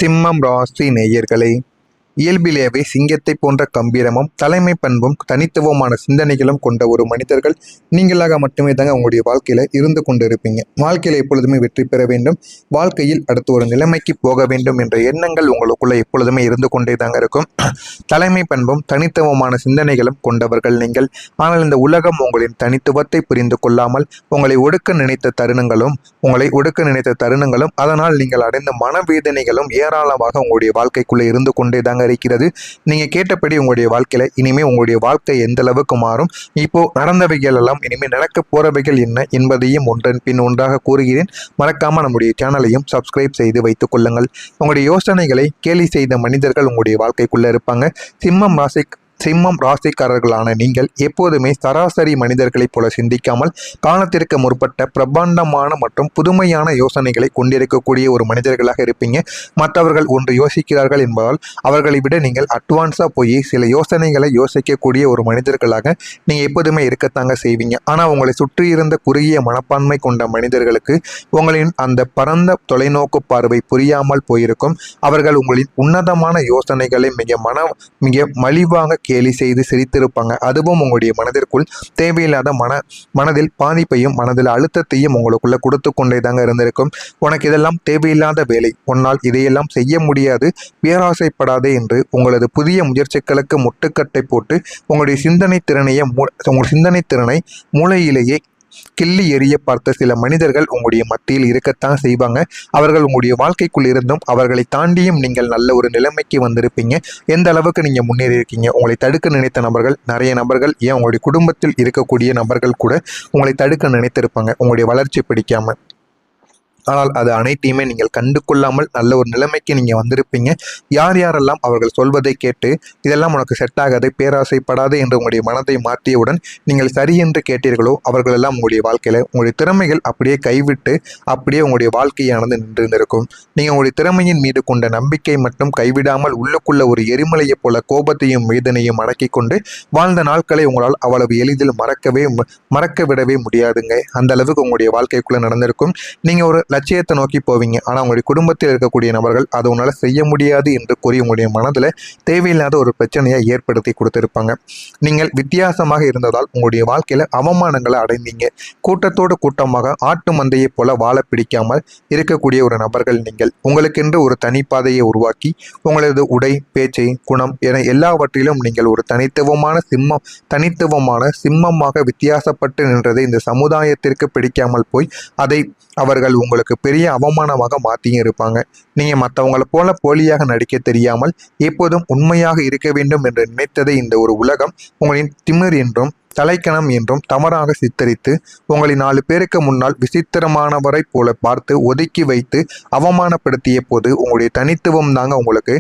சிம்மம் ராசி நேயர்களே, இயல்பிலேயே சிங்கத்தை போன்ற கம்பீரமும் தலைமை பண்பும் தனித்துவமான சிந்தனைகளும் கொண்ட ஒரு மனிதர்கள் நீங்களாக மட்டுமே தாங்க உங்களுடைய வாழ்க்கையில இருந்து கொண்டு இருப்பீங்க. வாழ்க்கையில எப்பொழுதுமே வெற்றி பெற வேண்டும், வாழ்க்கையில் அடுத்த ஒரு நிலைமைக்கு போக வேண்டும் என்ற எண்ணங்கள் உங்களுக்குள்ள எப்பொழுதுமே இருந்து கொண்டே தாங்க இருக்கும். தலைமை பண்பும் தனித்துவமான சிந்தனைகளும் கொண்டவர்கள் நீங்கள். ஆனால் இந்த உலகம் உங்களின் தனித்துவத்தை புரிந்து கொள்ளாமல் உங்களை ஒடுக்க நினைத்த தருணங்களும் அதனால் நீங்கள் அடைந்த மனவேதனைகளும் ஏராளமாக உங்களுடைய வாழ்க்கைக்குள்ளே இருந்து கொண்டே தாங்க இருக்கிறது. நீங்க கேட்டபடி உங்களுடைய வாழ்க்கையில இனிமே உங்களுடைய வாழ்க்கை எந்த அளவுக்கு மாறும், இப்போ நடந்தவைகள் எல்லாம் இனிமே நடக்க போறவைகள் என்ன என்பதையும் ஒன்றன் பின் ஒன்றாக கூறுகிறேன். மறக்காம நம்முடைய சேனலையும் சப்ஸ்கிரைப் செய்து வைத்துக் கொள்ளுங்கள். உங்களுடைய யோசனைகளை கேலி செய்த மனிதர்கள் உங்களுடைய வாழ்க்கைக்குள்ள இருப்பாங்க. சிம்மம் ராசிக்காரர்களான நீங்கள் எப்போதுமே சராசரி மனிதர்களைப் போல சிந்திக்காமல் காலத்திற்கு முற்பட்ட பிரபாண்டமான மற்றும் புதுமையான யோசனைகளை கொண்டிருக்கக்கூடிய ஒரு மனிதர்களாக இருப்பீங்க. மற்றவர்கள் ஒன்று யோசிக்கிறார்கள் என்பதால் அவர்களை விட நீங்கள் அட்வான்ஸாக போய் சில யோசனைகளை யோசிக்கக்கூடிய ஒரு மனிதர்களாக நீங்கள் எப்போதுமே இருக்கத்தாங்க செய்வீங்க. ஆனால் உங்களை சுற்றி இருந்த குறுகிய மனப்பான்மை கொண்ட மனிதர்களுக்கு உங்களின் அந்த பரந்த தொலைநோக்கு பார்வை புரியாமல் போயிருக்கும். அவர்கள் உங்களின் உன்னதமான யோசனைகளை மிக மலிவாக கேலி செய்து சிரித்திருப்பாங்க. அதுவும் உங்களுடைய மனதிற்குள் தேவையில்லாத மனதில் பாதிப்பையும் மனதில் அழுத்தத்தையும் உங்களுக்குள்ள கொடுத்து கொண்டே தாங்க இருந்திருக்கும். உனக்கு இதெல்லாம் தேவையில்லாத வேலை, உன்னால் இதையெல்லாம் செய்ய முடியாது, பேராசைப்படாதே என்று உங்களது புதிய முயற்சிகளுக்கு முட்டுக்கட்டை போட்டு உங்களுடைய சிந்தனை திறனை மூளையிலேயே கிள்ளி எறிய பார்த்த சில மனிதர்கள் உங்களுடைய மத்தியில் இருக்கத்தான் செய்வாங்க. அவர்கள் உங்களுடைய வாழ்க்கைக்குள் இருந்தும் அவர்களை தாண்டியும் நீங்கள் நல்ல ஒரு நிலைமைக்கு வந்திருப்பீங்க. எந்த அளவுக்கு நீங்க முன்னேறி இருக்கீங்க, உங்களை தடுக்க நினைத்த நபர்கள், நிறைய நபர்கள், ஏன் உங்களுடைய குடும்பத்தில் இருக்கக்கூடிய நபர்கள் கூட உங்களை தடுக்க நினைத்திருப்பாங்க உங்களுடைய வளர்ச்சி பிடிக்காம. ஆனால் அது அனைத்தையுமே நீங்கள் கண்டு கொள்ளாமல் நல்ல ஒரு நிலைமைக்கு நீங்கள் வந்திருப்பீங்க. யார் யாரெல்லாம் அவர்கள் சொல்வதை கேட்டு இதெல்லாம் உனக்கு செட் ஆகாது, பேராசைப்படாது என்று உங்களுடைய மனதை மாற்றியவுடன் நீங்கள் சரி என்று கேட்டீர்களோ அவர்களெல்லாம் உங்களுடைய வாழ்க்கையில் உங்களுடைய திறமைகள் அப்படியே கைவிட்டு அப்படியே உங்களுடைய வாழ்க்கையானது நின்று இருக்கும். நீங்கள் உங்களுடைய திறமையின் மீது கொண்ட நம்பிக்கை மட்டும் கைவிடாமல் உள்ளுக்குள்ள ஒரு எரிமலையைப் போல கோபத்தையும் வேதனையும் அடக்கி கொண்டு வாழ்ந்த நாட்களை உங்களால் அவ்வளவு எளிதில் மறக்க விடவே முடியாதுங்க. அந்த அளவுக்கு உங்களுடைய வாழ்க்கைக்குள்ளே நடந்திருக்கும். நீங்கள் ஒரு லட்சியத்தை நோக்கி போவீங்க. ஆனால் உங்களுடைய குடும்பத்தில் இருக்கக்கூடிய நபர்கள் அதை உன்னால் செய்ய முடியாது என்று கூறி உங்களுடைய மனதில் தேவையில்லாத ஒரு பிரச்சனையை ஏற்படுத்தி கொடுத்திருப்பாங்க. நீங்கள் வித்தியாசமாக இருந்ததால் உங்களுடைய வாழ்க்கையில் அவமானங்களை அடைந்தீங்க. கூட்டத்தோடு கூட்டமாக ஆட்டு மந்தையை போல வாழ பிடிக்காமல் இருக்கக்கூடிய ஒரு நபர்கள் நீங்கள். உங்களுக்கென்று ஒரு தனிப்பாதையை உருவாக்கி உங்களது உடை, பேச்சை, குணம் என எல்லாவற்றிலும் நீங்கள் ஒரு தனித்துவமான சிம்மமாக வித்தியாசப்பட்டு நின்றதை இந்த சமுதாயத்திற்கு பிடிக்காமல் போய் அதை அவர்கள் உங்களுக்கு பெரிய அவமானமாக மாற்றியும் இருப்பாங்க. நீங்கள் மற்றவங்களை போல போலியாக நடிக்க தெரியாமல் எப்போதும் உண்மையாக இருக்க வேண்டும் என்று நினைத்ததை இந்த ஒரு உலகம் உங்களின் திமிர் என்றும் தலைக்கணம் என்றும் தவறாக சித்தரித்து உங்களை 4 பேருக்கு முன்னால் விசித்திரமானவரை போல பார்த்து ஒதுக்கி வைத்து அவமானப்படுத்திய போது உங்களுடைய தனித்துவம் தாங்க உங்களுக்கு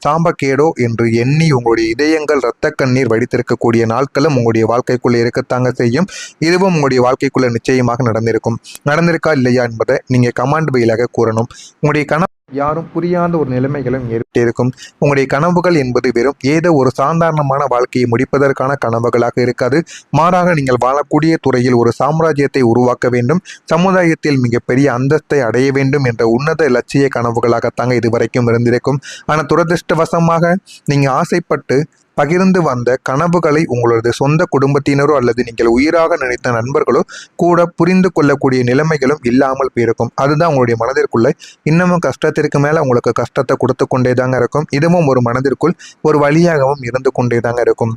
சாம்பக்கேடோ என்று எண்ணி உங்களுடைய இதயங்கள் இரத்த கண்ணீர் வடித்திருக்கக்கூடிய நாட்களும் உங்களுடைய வாழ்க்கைக்குள்ளே இருக்கத்தாங்க செய்யும். இதுவும் உங்களுடைய வாழ்க்கைக்குள்ள நிச்சயமாக நடந்திருக்கா இல்லையா என்பதை நீங்க கமெண்ட் வழியாக கூறணும். உங்களுடைய யாரும் புரியாத ஒரு நிலைமைகளும் ஏற்பட்டிருக்கும். உங்களுடைய கனவுகள் என்பது வெறும் ஏதோ ஒரு சாதாரணமான வாழ்க்கையை முடிப்பதற்கான கனவுகளாக இருக்காது. மாறாக நீங்கள் வாழக்கூடிய துறையில் ஒரு சாம்ராஜ்யத்தை உருவாக்க வேண்டும், சமுதாயத்தில் மிகப்பெரிய அந்தஸ்தை அடைய வேண்டும் என்ற உன்னத இலட்சிய கனவுகளாகத்தாங்க இதுவரைக்கும் இருந்திருக்கும். ஆனால் துரதிருஷ்டவசமாக நீங்க ஆசைப்பட்டு பகிர்ந்து வந்த கனவுகளை உங்களது சொந்த குடும்பத்தினரோ அல்லது நீங்கள் உயிராக நினைத்த நண்பர்களோ கூட புரிந்து கொள்ளக்கூடிய நிலைமைகளும் இல்லாமல் போயிருக்கும். அதுதான் உங்களுடைய மனதிற்குள்ள இன்னமும் கஷ்டத்திற்கு மேல உங்களுக்கு கஷ்டத்தை கொடுத்து கொண்டே தாங்க இருக்கும். இதுவும் ஒரு மனதிற்குள் ஒரு வழியாகவும் இருந்து கொண்டே தாங்க இருக்கும்.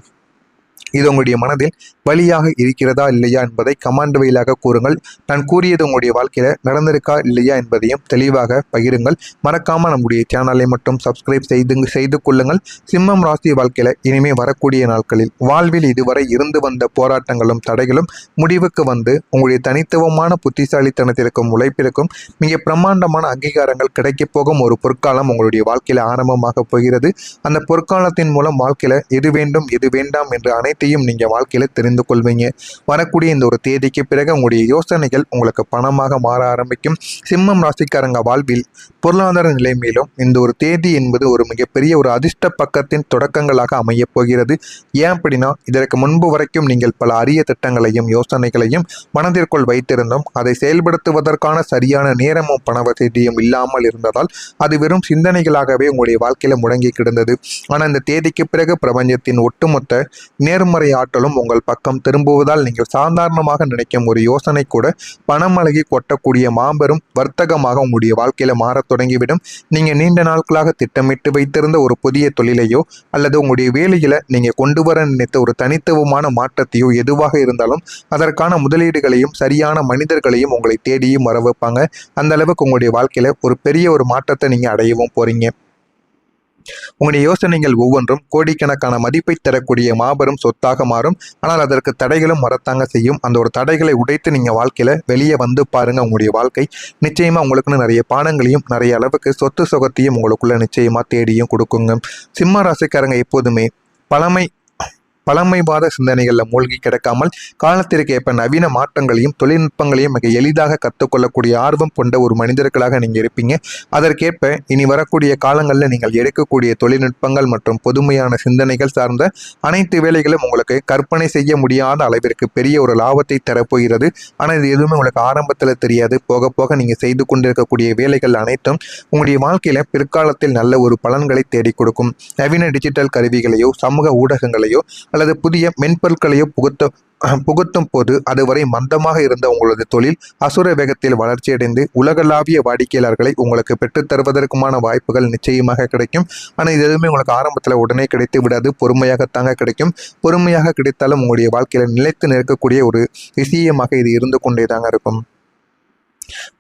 இது உங்களுடைய மனதில் வழியாக இருக்கிறதா இல்லையா என்பதை கமெண்ட் வழியாக கூறுங்கள். நான் கூறியது உங்களுடைய வாழ்க்கையில நடந்திருக்கா இல்லையா என்பதையும் தெளிவாக பகிருங்கள். மறக்காம நம்முடைய சேனலை மட்டும் சப்ஸ்கிரைப் செய்து கொள்ளுங்கள். சிம்மம் ராசி வாழ்க்கையில இனிமே வரக்கூடிய நாட்களில் வாழ்வில் இதுவரை இருந்து வந்த போராட்டங்களும் தடைகளும் முடிவுக்கு வந்து உங்களுடைய தனித்துவமான புத்திசாலித்தனத்திற்கும் உழைப்பிற்கும் மிக பிரம்மாண்டமான அங்கீகாரங்கள் கிடைக்கப் போகும் ஒரு பொற்காலம் உங்களுடைய வாழ்க்கையில ஆரம்பமாக போகிறது. அந்த பொற்காலத்தின் மூலம் வாழ்க்கையில எது வேண்டும் எது வேண்டாம் என்று அனைத்து அனைத்தையும் நீங்கள் வாழ்க்கையில் தெரிந்து கொள்வீங்க. வரக்கூடிய இந்த ஒரு தேதிக்கு பிறகு உங்களுடைய யோசனைகள் உங்களுக்கு பணமாக மாற ஆரம்பிக்கும். சிம்மம் ராசிக்காரங்க வாழ்வில் பொருளாதார நிலைமையிலும் இந்த ஒரு தேதி என்பது ஒரு மிகப்பெரிய ஒரு அதிர்ஷ்ட பக்கத்தின் தொடக்கங்களாக அமையப் போகிறது. ஏன் அப்படின்னா, இதற்கு முன்பு வரைக்கும் நீங்கள் பல அரிய திட்டங்களையும் யோசனைகளையும் மனதிற்குள் வைத்திருந்தோம். அதை செயல்படுத்துவதற்கான சரியான நேரமும் பண வசதியும் இல்லாமல் இருந்ததால் அது வெறும் சிந்தனைகளாகவே உங்களுடைய வாழ்க்கையில முடங்கி கிடந்தது. ஆனால் இந்த தேதிக்கு பிறகு பிரபஞ்சத்தின் ஒட்டுமொத்த நேர்மறை ஆற்றலும் உங்கள் பக்கம் திரும்புவதால் நீங்கள் சாதாரணமாக நினைக்கும் ஒரு யோசனை கூட பணமழகி கொட்டக்கூடிய மாபெரும் வர்த்தகமாக உங்களுடைய வாழ்க்கையில மாறத் தொடங்கிவிடும். நீங்க நீண்ட நாட்களாக திட்டமிட்டு வைத்திருந்த ஒரு புதிய தொழிலையோ அல்லது உங்களுடைய வேலையில நீங்க கொண்டு வர நினைத்த ஒரு தனித்துவமான மாற்றத்தையோ எதுவாக இருந்தாலும் அதற்கான முதலீடுகளையும் சரியான மனிதர்களையும் உங்களை தேடியும் வர வைப்பாங்க. அந்த அளவுக்கு உங்களுடைய வாழ்க்கையில ஒரு பெரிய ஒரு மாற்றத்தை நீங்க அடையவும் போறீங்க. உங்களுடைய யோசனைகள் ஒவ்வொன்றும் கோடிக்கணக்கான மதிப்பை தரக்கூடிய மாபெரும் சொத்தாக மாறும். ஆனால் அதற்கு தடைகளும் வரத்தாங்க செய்யும். அந்த ஒரு தடைகளை உடைத்து நீங்க வாழ்க்கையில வெளியே வந்து பாருங்க. உங்களுடைய வாழ்க்கை நிச்சயமா உங்களுக்குன்னு நிறைய பாடங்களையும் நிறைய அளவுக்கு சொத்து சுகத்தையும் உங்களுக்குள்ள நிச்சயமா தேடியும் கொடுக்குங்க. சிம்ம ராசிக்காரங்க எப்போதுமே பழமைவாத சிந்தனைகளில் மூழ்கி கிடக்காமல் காலத்திற்கு ஏற்ப நவீன மாற்றங்களையும் தொழில்நுட்பங்களையும் மிக எளிதாக கற்றுக்கொள்ளக்கூடிய ஆர்வம் கொண்ட ஒரு மனிதர்களாக நீங்கள் இருப்பீங்க. அதற்கேற்ப இனி வரக்கூடிய காலங்களில் நீங்கள் எடுக்கக்கூடிய தொழில்நுட்பங்கள் மற்றும் பொதுமையான சிந்தனைகள் சார்ந்த அனைத்து வேலைகளும் உங்களுக்கு கற்பனை செய்ய முடியாத அளவிற்கு பெரிய ஒரு லாபத்தை தரப்போகிறது. ஆனால் இது எதுவுமே உங்களுக்கு ஆரம்பத்தில் தெரியாது. போக போக நீங்கள் செய்து கொண்டிருக்கக்கூடிய வேலைகள் அனைத்தும் உங்களுடைய வாழ்க்கையில் பிற்காலத்தில் நல்ல ஒரு பலன்களை தேடி கொடுக்கும். நவீன டிஜிட்டல் கருவிகளையோ சமூக ஊடகங்களையோ அல்லது புதிய மென்பொருட்களையோ புகுத்தும் போது அதுவரை மந்தமாக இருந்த உங்களது தொழில் அசுர வேகத்தில் வளர்ச்சியடைந்து உலகளாவிய வாடிக்கையாளர்களை உங்களுக்கு பெற்றுத் தருவதற்குமான வாய்ப்புகள் நிச்சயமாக கிடைக்கும். ஆனால் இது எதுவுமே உங்களுக்கு ஆரம்பத்தில் உடனே கிடைத்து விடாது. பொறுமையாகத்தாங்க கிடைக்கும். பொறுமையாக கிடைத்தாலும் உங்களுடைய வாழ்க்கையில் நிலைத்து நிற்கக்கூடிய ஒரு விஷயமாக இது இருந்து கொண்டே தாங்க இருக்கும்.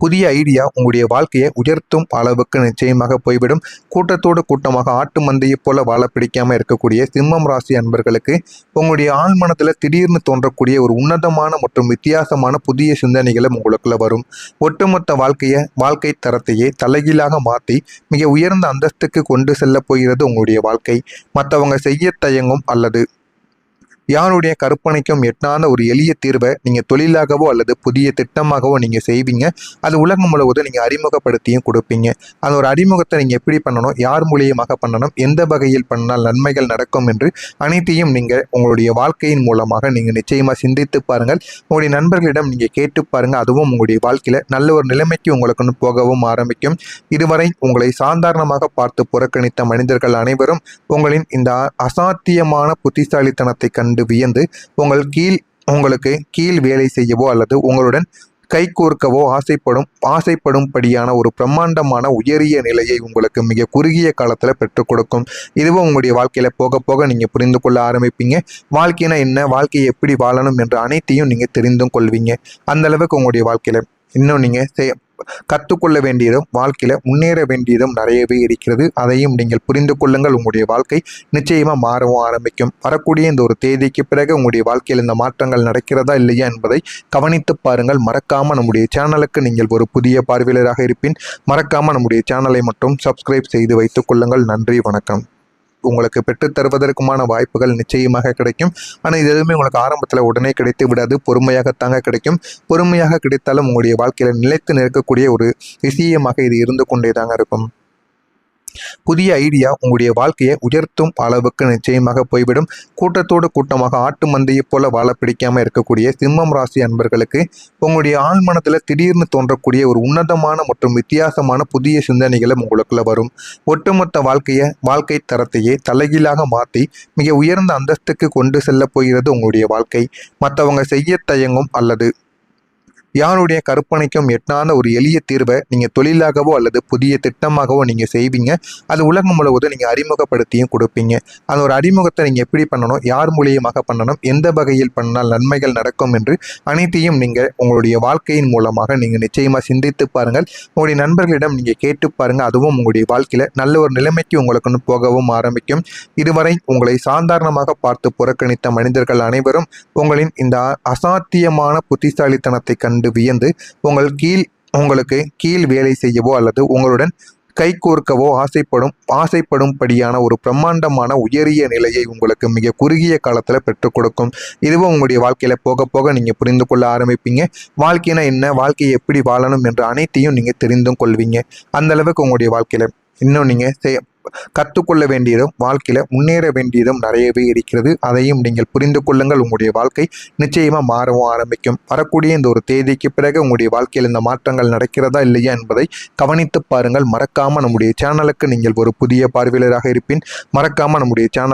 புதிய ஐடியா உங்களுடைய வாழ்க்கையை உயர்த்தும் அளவுக்கு நிச்சயமாக போய்விடும். கூட்டத்தோடு கூட்டமாக ஆட்டு மந்தையை போல வாழ பிடிக்காம இருக்கக்கூடிய சிம்மம் ராசி அன்பர்களுக்கு உங்களுடைய ஆழ்மனத்தில் திடீர்னு தோன்றக்கூடிய ஒரு உன்னதமான மற்றும் வித்தியாசமான புதிய சிந்தனைகளும் உங்களுக்குள்ள வரும். ஒட்டுமொத்த வாழ்க்கை தரத்தையே தலைகீழாக மாற்றி மிக உயர்ந்த அந்தஸ்துக்கு கொண்டு செல்ல போகிறது உங்களுடைய வாழ்க்கை. மற்றவங்க செய்ய தயங்கும் அல்லது யாருடைய கற்பனைக்கும் எட்டாத ஒரு எளிய தீர்வை நீங்கள் தொழிலாகவோ அல்லது புதிய திட்டமாகவோ நீங்கள் செய்வீங்க. அது உலகம் முழுவதும் நீங்கள் அறிமுகப்படுத்தியும் கொடுப்பீங்க. அந்த ஒரு அறிமுகத்தை நீங்கள் எப்படி பண்ணணும், யார் மூலியமாக பண்ணணும், எந்த வகையில் பண்ணால் நன்மைகள் நடக்கும் என்று அனைத்தையும் நீங்கள் உங்களுடைய வாழ்க்கையின் மூலமாக நீங்கள் நிச்சயமாக சிந்தித்து பாருங்கள். உங்களுடைய நண்பர்களிடம் நீங்கள் கேட்டு பாருங்கள். அதுவும் உங்களுடைய வாழ்க்கையில் நல்ல ஒரு நிலைமைக்கு உங்களுக்குன்னு போகவும் ஆரம்பிக்கும். இதுவரை உங்களை சாதாரணமாக பார்த்து புறக்கணித்த மனிதர்கள் அனைவரும் உங்களின் இந்த அசாத்தியமான புத்திசாலித்தனத்தை கண்டு வியந்து உங்களுக்கு கீழ் வேலை செய்யவோ அல்லது உங்களுடன் கைகோர்க்கவோ ஆசைப்படும்படியான ஒரு பிரம்மாண்டமான உயரிய நிலையை உங்களுக்கு மிக குறுகிய காலத்தில் பெற்றுக் கொடுக்கும். இதுவும் உங்களுடைய வாழ்க்கையில போக போக நீங்க புரிந்து கொள்ள ஆரம்பிப்பீங்க. வாழ்க்கைனா என்ன, வாழ்க்கையை எப்படி வாழணும் என்ற அனைத்தையும் நீங்க தெரிந்தும் கொள்வீங்க. அந்த அளவுக்கு உங்களுடைய வாழ்க்கையில இன்னும் நீங்க கற்றுக்கொள்ள வேண்டியதும் வாழ்க்கையில முன்னேற வேண்டியதும் நிறையவே இருக்கிறது. அதையும் நீங்கள் புரிந்து கொள்ளுங்கள். உங்களுடைய வாழ்க்கை நிச்சயமா மாறவும் ஆரம்பிக்கும். வரக்கூடிய இந்த ஒரு தேதிக்கு பிறகு உங்களுடைய வாழ்க்கையில் இந்த மாற்றங்கள் நடக்கிறதா இல்லையா என்பதை கவனித்து பாருங்கள். மறக்காம நம்முடைய சேனலுக்கு நீங்கள் ஒரு புதிய பார்வையாளராக இருப்பின் மறக்காம நம்முடைய சேனலை மட்டும் சப்ஸ்கிரைப் செய்து வைத்துக் கொள்ளுங்கள். நன்றி, வணக்கம். உங்களுக்கு பெற்றுத் தருவதற்குமான வாய்ப்புகள் நிச்சயமாக கிடைக்கும். ஆனால் இது எதுவுமே உங்களுக்கு ஆரம்பத்தில் உடனே கிடைத்து விடாது. பொறுமையாகத்தாங்க கிடைக்கும். பொறுமையாக கிடைத்தாலும் உங்களுடைய வாழ்க்கையில் நிலைத்து நிற்கக்கூடிய ஒரு விஷயமாக இது இருந்து கொண்டே தாங்க இருக்கும். புதிய ஐடியா உங்களுடைய வாழ்க்கையை உயர்த்தும் அளவுக்கு நிச்சயமாக போய்விடும். கூட்டத்தோடு கூட்டமாக ஆட்டு மந்தையை போல வாழ பிடிக்காம இருக்கக்கூடிய சிம்மம் ராசி அன்பர்களுக்கு உங்களுடைய ஆழ்மனத்தில் திடீர்னு தோன்றக்கூடிய ஒரு உன்னதமான மற்றும் வித்தியாசமான புதிய சிந்தனைகளும் உங்களுக்குள்ள வரும். ஒட்டுமொத்த வாழ்க்கை தரத்தையே தலைகீழாக மாற்றி மிக உயர்ந்த அந்தஸ்துக்கு கொண்டு செல்ல போகிறது உங்களுடைய வாழ்க்கை. மற்றவங்க செய்ய தயங்கும் அல்லது யாருடைய கற்பனைக்கும் எட்டாத ஒரு எளிய தீர்வை நீங்கள் தொழிலாகவோ அல்லது புதிய திட்டமாகவோ நீங்கள் செய்வீங்க. அது உலகம் முழுவதும் நீங்கள் அறிமுகப்படுத்தியும் கொடுப்பீங்க. அந்த ஒரு அறிமுகத்தை நீங்கள் எப்படி பண்ணணும், யார் மூலியமாக பண்ணணும், எந்த வகையில் பண்ணால் நன்மைகள் நடக்கும் என்று அனைத்தையும் நீங்கள் உங்களுடைய வாழ்க்கையின் மூலமாக நீங்கள் நிச்சயமாக சிந்தித்து பாருங்கள். உங்களுடைய நண்பர்களிடம் நீங்கள் கேட்டு பாருங்கள். அதுவும் உங்களுடைய வாழ்க்கையில் நல்ல ஒரு நிலைமைக்கு உங்களுக்குன்னு போகவும் ஆரம்பிக்கும். இதுவரை உங்களை சாதாரணமாக பார்த்து புறக்கணித்த மனிதர்கள் அனைவரும் உங்களின் இந்த அசாத்தியமான புத்திசாலித்தனத்தை கண்டு வியந்து உங்களுக்கு கீழ் வேலை செய்யவோ அல்லது உங்களுடன் கைகோர்க்கவோ ஆசைப்படும்படியான ஒரு பிரம்மாண்டமான உயரிய நிலையை உங்களுக்கு மிக குறுகிய காலத்தில் பெற்றுக் கொடுக்கும். இதுவும் உங்களுடைய வாழ்க்கையில் போக போக நீங்கள் புரிந்து கொள்ள ஆரம்பிப்பீங்க. வாழ்க்கைனா என்ன, வாழ்க்கையை எப்படி வாழணும் என்ற அனைத்தையும் நீங்கள் தெரிந்தும் கொள்வீங்க. அந்த அளவுக்கு உங்களுடைய வாழ்க்கையில் இன்னும் நீங்கள் கற்றுக்கொள்ள வேண்டியதும் வாழ்க்கையில் முன்னேற வேண்டியதும் நிறையவே இருக்கிறது. அதையும் நீங்கள் புரிந்து கொள்ளுங்கள். உங்களுடைய வாழ்க்கை நிச்சயமாக மாறவும் ஆரம்பிக்கும். வரக்கூடிய இந்த ஒரு தேதிக்கு பிறகு உங்களுடைய வாழ்க்கையில் இந்த மாற்றங்கள் நடக்கிறதா இல்லையா என்பதை கவனித்து பாருங்கள். மறக்காமல் நம்முடைய சேனலுக்கு நீங்கள் ஒரு புதிய பார்வையாளராக இருப்பின் மறக்காமல் நம்முடைய சேனல்